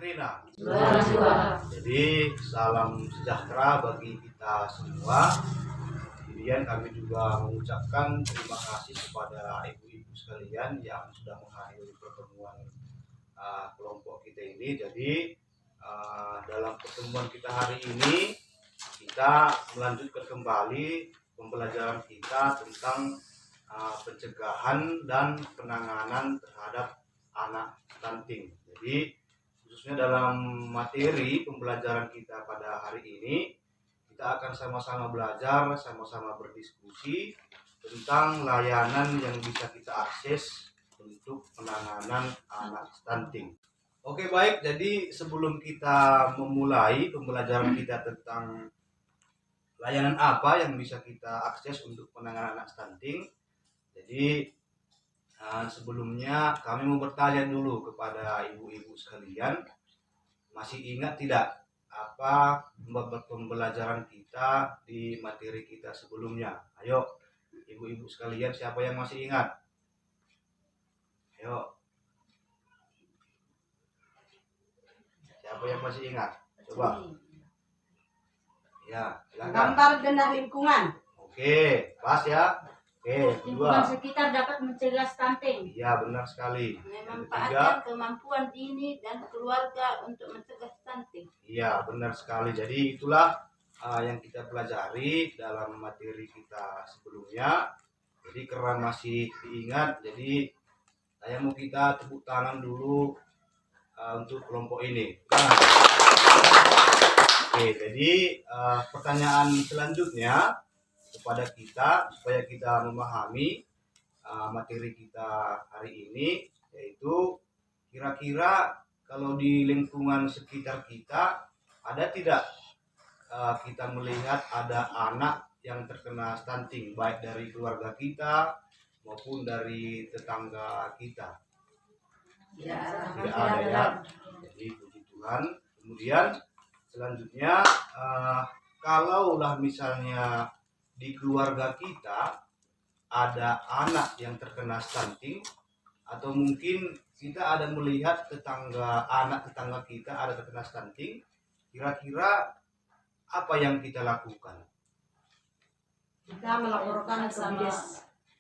Rina. Dua. Jadi salam sejahtera bagi kita semua. Kemudian kami juga mengucapkan terima kasih kepada ibu-ibu sekalian yang sudah menghadiri pertemuan kelompok kita ini. Jadi dalam pertemuan kita hari ini kita melanjutkan kembali pembelajaran kita tentang pencegahan dan penanganan terhadap anak stunting. Jadi khususnya dalam materi pembelajaran kita pada hari ini, kita akan sama-sama belajar, sama-sama berdiskusi tentang layanan yang bisa kita akses untuk penanganan anak stunting. Oke, baik, jadi sebelum kita memulai pembelajaran kita tentang layanan apa yang bisa kita akses untuk penanganan anak stunting, jadi sebelumnya kami mau bertanya dulu kepada ibu-ibu sekalian, masih ingat tidak apa pembelajaran kita di materi kita sebelumnya? Ayo ibu-ibu sekalian, siapa yang masih ingat? Ayo, siapa yang masih ingat? Coba. Ya, silakan. Gambar denah lingkungan. Oke, pas ya. Oke, Lingkungan kedua. sekitar dapat mencegah stunting. Iya, benar sekali. Memanfaatkan kemampuan dini dan keluarga untuk mencegah stunting. Iya, benar sekali. Jadi itulah yang kita pelajari dalam materi kita sebelumnya. Jadi karena masih diingat, jadi saya mau kita tepuk tangan dulu untuk kelompok ini. Nah, oke, jadi pertanyaan selanjutnya kepada kita supaya kita memahami materi kita hari ini, yaitu kira-kira kalau di lingkungan sekitar kita ada tidak kita melihat ada anak yang terkena stunting, baik dari keluarga kita maupun dari tetangga kita? Tidak ada ya. Jadi puji Tuhan. Kemudian selanjutnya kalaulah misalnya di keluarga kita ada anak yang terkena stunting, atau mungkin kita ada melihat anak tetangga kita ada terkena stunting, kira-kira apa yang kita lakukan? Kita melaporkan ke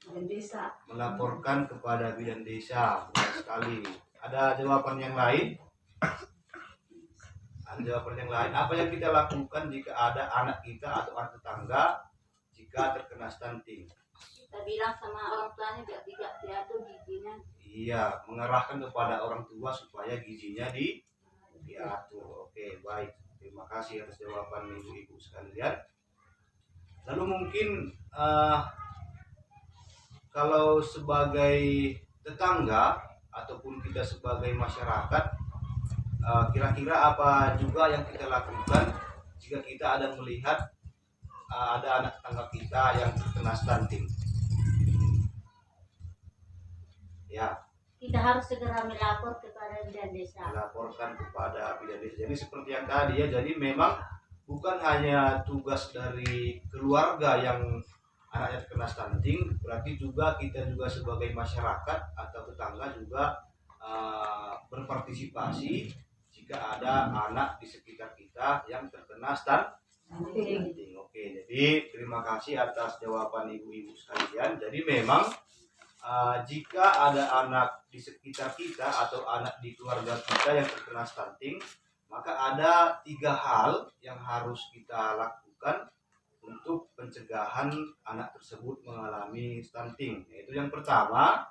bidan desa. Melaporkan kepada bidan desa. Benar sekali. Ada jawaban yang lain? Ada jawaban yang lain. Apa yang kita lakukan jika ada anak kita atau anak tetangga jika terkena stunting? Kita bilang sama orang tuanya biar tidak diatur gizinya. Iya, mengarahkan kepada orang tua supaya gizinya diatur. Oke, baik. Terima kasih atas jawaban ibu-ibu sekalian. Lalu mungkin kalau sebagai tetangga ataupun kita sebagai masyarakat, kira-kira apa juga yang kita lakukan jika kita ada melihat ada anak tetangga kita yang terkena stunting? Ya, Kita harus segera melapor kepada bidan desa. melaporkan kepada bidan desa. Jadi seperti yang tadi ya, jadi memang bukan hanya tugas dari keluarga yang anaknya terkena stunting, berarti juga kita juga sebagai masyarakat atau tetangga juga berpartisipasi jika ada anak di sekitar kita yang terkena stunting. Oke, jadi terima kasih atas jawaban ibu-ibu sekalian. Jadi memang jika ada anak di sekitar kita atau anak di keluarga kita yang terkena stunting, maka ada 3 hal yang harus kita lakukan untuk pencegahan anak tersebut mengalami stunting. Yaitu yang pertama,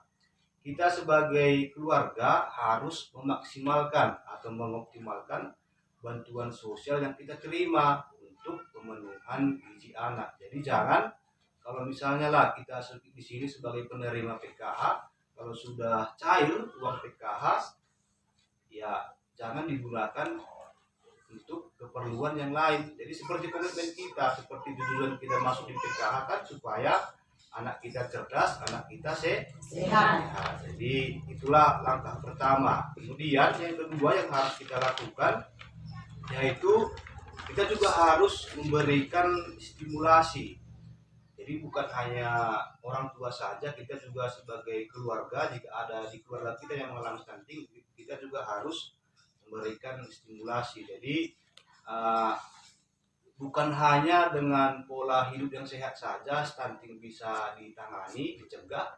kita sebagai keluarga harus memaksimalkan atau mengoptimalkan bantuan sosial yang kita terima untuk pemenuhan gizi anak. Jadi jangan, kalau misalnya lah kita di sini sebagai penerima PKH, kalau sudah cair uang PKH, ya jangan digunakan untuk keperluan yang lain. Jadi seperti komitmen kita, seperti tujuan kita masuk di PKH kan supaya anak kita cerdas, anak kita sehat. Jadi itulah langkah pertama. Kemudian yang kedua yang harus kita lakukan, yaitu kita juga harus memberikan stimulasi. Jadi bukan hanya orang tua saja, kita juga sebagai keluarga, jika ada di keluarga kita yang mengalami stunting, kita juga harus memberikan stimulasi. Jadi bukan hanya dengan pola hidup yang sehat saja stunting bisa ditangani, dicegah.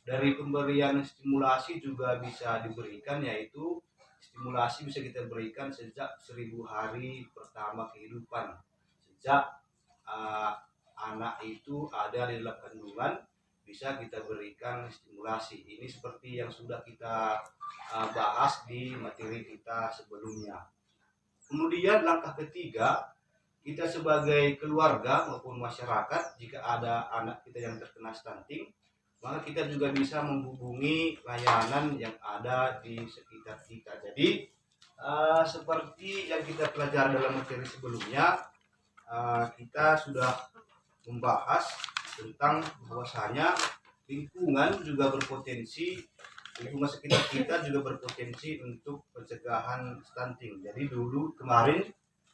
Dari pemberian stimulasi juga bisa diberikan, yaitu stimulasi bisa kita berikan sejak 1000 hari pertama kehidupan. Sejak anak itu ada di dalam kandungan bisa kita berikan stimulasi. Ini seperti yang sudah kita bahas di materi kita sebelumnya. Kemudian langkah ketiga, kita sebagai keluarga maupun masyarakat, jika ada anak kita yang terkena stunting, maka kita juga bisa menghubungi layanan yang ada di sekitar kita. Jadi seperti yang kita pelajari dalam materi sebelumnya, kita sudah membahas tentang bahwasanya lingkungan sekitar kita juga berpotensi untuk pencegahan stunting. Jadi dulu kemarin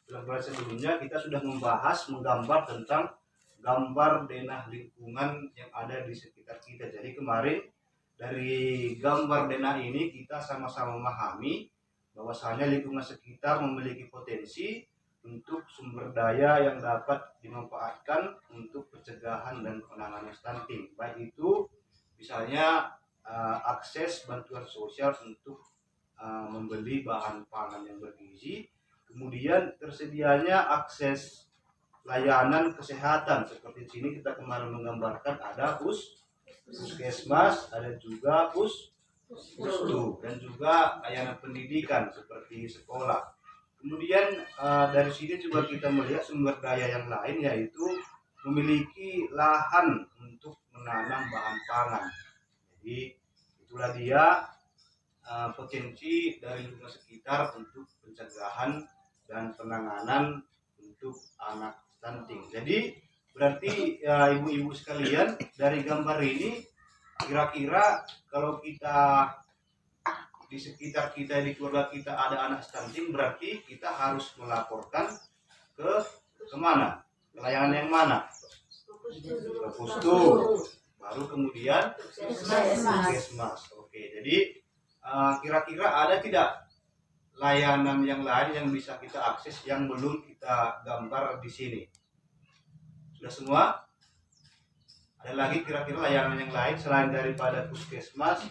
dalam kelas sebelumnya kita sudah menggambar tentang gambar denah lingkungan yang ada di sekitar kita. Jadi kemarin dari gambar denah ini kita sama-sama memahami bahwasanya lingkungan sekitar memiliki potensi untuk sumber daya yang dapat dimanfaatkan untuk pencegahan dan penanganan stunting. Baik itu misalnya akses bantuan sosial untuk membeli bahan pangan yang bergizi, kemudian tersedianya akses layanan kesehatan seperti di sini kita kemarin menggambarkan ada puskesmas, ada juga pustu, dan juga layanan pendidikan seperti sekolah. Kemudian dari sini juga kita melihat sumber daya yang lain, yaitu memiliki lahan untuk menanam bahan pangan. Jadi itulah dia potensi dari lingkungan sekitar untuk pencegahan dan penanganan untuk anak stunting. Jadi berarti ibu-ibu sekalian, dari gambar ini kira-kira kalau kita di sekitar kita, di keluarga kita ada anak stunting, berarti kita harus melaporkan kemana? Ke layanan yang mana? Ke pustu, baru kemudian puskesmas. Oke, jadi kira-kira ada tidak layanan yang lain yang bisa kita akses yang belum kita gambar di sini? Sudah semua? Ada lagi kira-kira layanan yang lain selain daripada puskesmas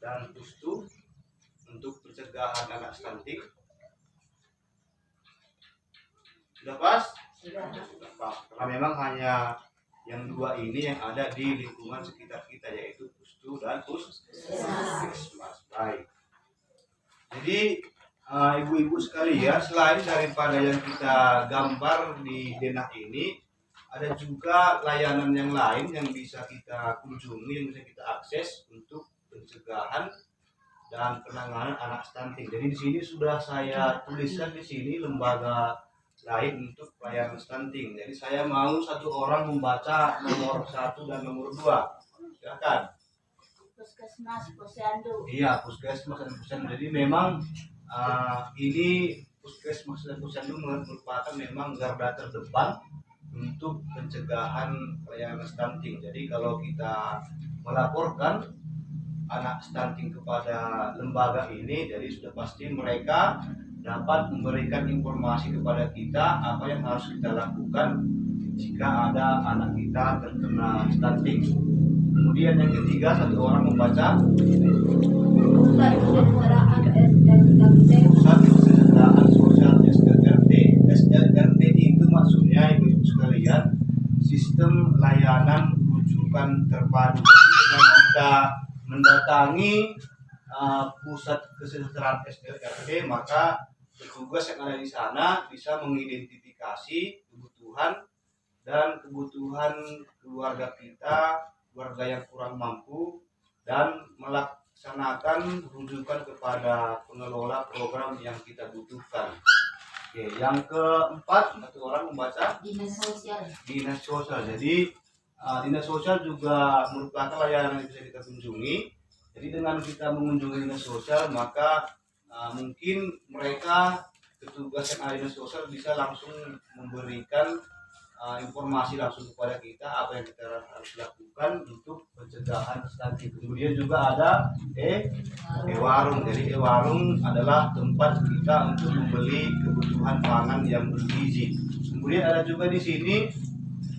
dan pustu untuk pencegahan anak stunting? Sudah pas? Sudah pas. Karena memang hanya yang dua ini yang ada di lingkungan sekitar kita, yaitu pustu dan puskesmas. Baik. Jadi ibu-ibu sekalian, selain daripada yang kita gambar di denah ini, ada juga layanan yang lain yang bisa kita kunjungi, yang bisa kita akses untuk pencegahan dan penanganan anak stunting. Jadi di sini sudah saya tuliskan di sini lembaga lain untuk layanan stunting. Jadi saya mau satu orang membaca nomor 1 dan nomor 2. Silakan. Puskesmas Posyandu. Iya, puskesmas dan posyandu. Jadi memang ini puskesmas dan posyandu merupakan memang garda terdepan untuk pencegahan layanan stunting. Jadi kalau kita melaporkan anak stunting kepada lembaga ini, jadi sudah pasti mereka dapat memberikan informasi kepada kita apa yang harus kita lakukan jika ada anak kita terkena stunting. Kemudian yang ketiga, satu orang membaca Pusat Kesejahteraan SRT. Pusat Kesejahteraan Sosial SRT. SRT itu maksudnya ibu-ibu sekalian sistem layanan rujukan terpadu. Jadi dengan kita mendatangi pusat kesejahteraan SRT, maka petugas yang ada di sana bisa mengidentifikasi kebutuhan keluarga kita, keluarga yang kurang mampu, dan melaksanakan rujukan kepada pengelola program yang kita butuhkan. Oke, yang keempat, satu orang membaca Dinas sosial. dinas sosial. Jadi dinas sosial juga merupakan layanan yang bisa kita kunjungi. Jadi dengan kita mengunjungi dinas sosial, maka mungkin mereka petugas yang ada di dinas sosial bisa langsung memberikan informasi langsung kepada kita apa yang kita harus lakukan untuk pencegahan stunting. Kemudian juga ada e-warung. Jadi e-warung adalah tempat kita untuk membeli kebutuhan pangan yang bergizi. Kemudian ada juga di sini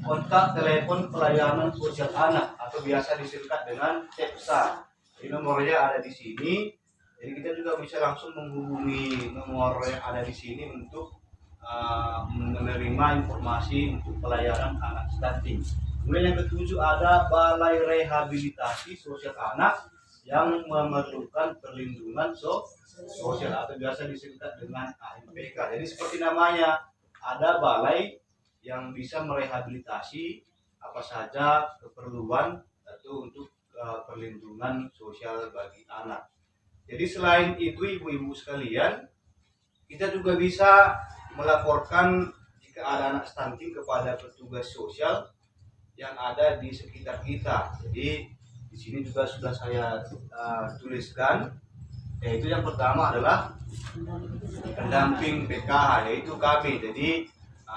kontak telepon pelayanan sosial anak atau biasa disingkat dengan CEPSA. Jadi nomornya ada di sini. Jadi kita juga bisa langsung menghubungi nomor yang ada di sini untuk menerima informasi untuk pelayanan anak stunting. Kemudian yang ketujuh ada Balai Rehabilitasi Sosial Anak yang memerlukan perlindungan sosial atau biasa disingkat dengan AMPK. Jadi seperti namanya, ada balai yang bisa merehabilitasi apa saja keperluan atau untuk perlindungan sosial bagi anak. Jadi selain itu ibu-ibu sekalian, kita juga bisa melaporkan jika ada anak stunting kepada petugas sosial yang ada di sekitar kita. Jadi di sini juga sudah saya tuliskan, yaitu yang pertama adalah pendamping PKH, yaitu kami. Jadi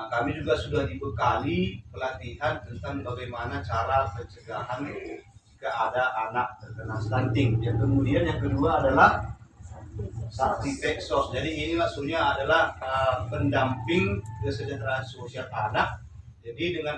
kami juga sudah dibekali pelatihan tentang bagaimana cara pencegahan jika ada anak terkena stunting. Yang kemudian yang kedua adalah Sakti Peksos. Jadi ini maksudnya adalah pendamping kesejahteraan sosial anak. Jadi dengan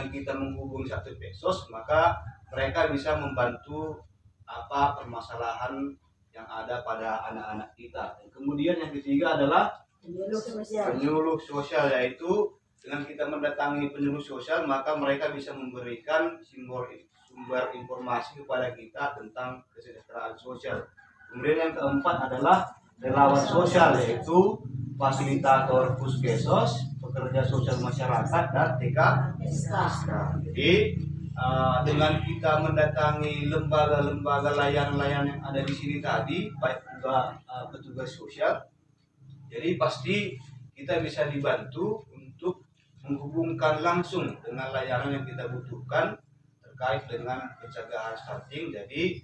kita menghubungi Sakti Peksos, maka mereka bisa membantu apa permasalahan yang ada pada anak-anak kita. Dan kemudian yang ketiga adalah penyuluh sosial, yaitu dengan kita mendatangi penyuluh sosial, maka mereka bisa memberikan sumber informasi kepada kita tentang kesejahteraan sosial. Kemudian yang keempat adalah relawan sosial, yaitu fasilitator Puskesos, pekerja sosial masyarakat, dan TK. Jadi dengan kita mendatangi lembaga-lembaga layanan-layanan yang ada di sini tadi, baik juga petugas sosial, jadi pasti kita bisa dibantu untuk menghubungkan langsung dengan layanan yang kita butuhkan terkait dengan pencegahan stunting. Jadi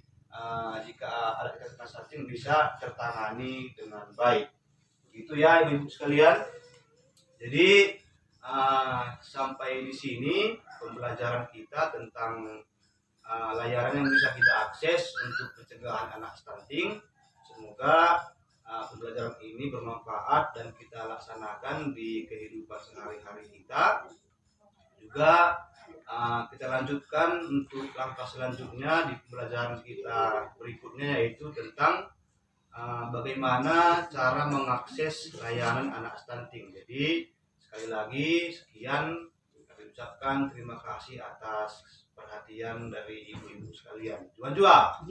jika ada kekerasan stunting bisa tertangani dengan baik. Begitu ya ibu-ibu sekalian. Jadi sampai di sini pembelajaran kita tentang layanan yang bisa kita akses untuk pencegahan anak stunting. Semoga pembelajaran ini bermanfaat dan kita laksanakan di kehidupan sehari-hari kita. Juga kita lanjutkan untuk langkah selanjutnya di pembelajaran kita berikutnya, yaitu tentang bagaimana cara mengakses layanan anak stunting. Jadi sekali lagi sekian, kami ucapkan terima kasih atas perhatian dari ibu-ibu sekalian. Jual.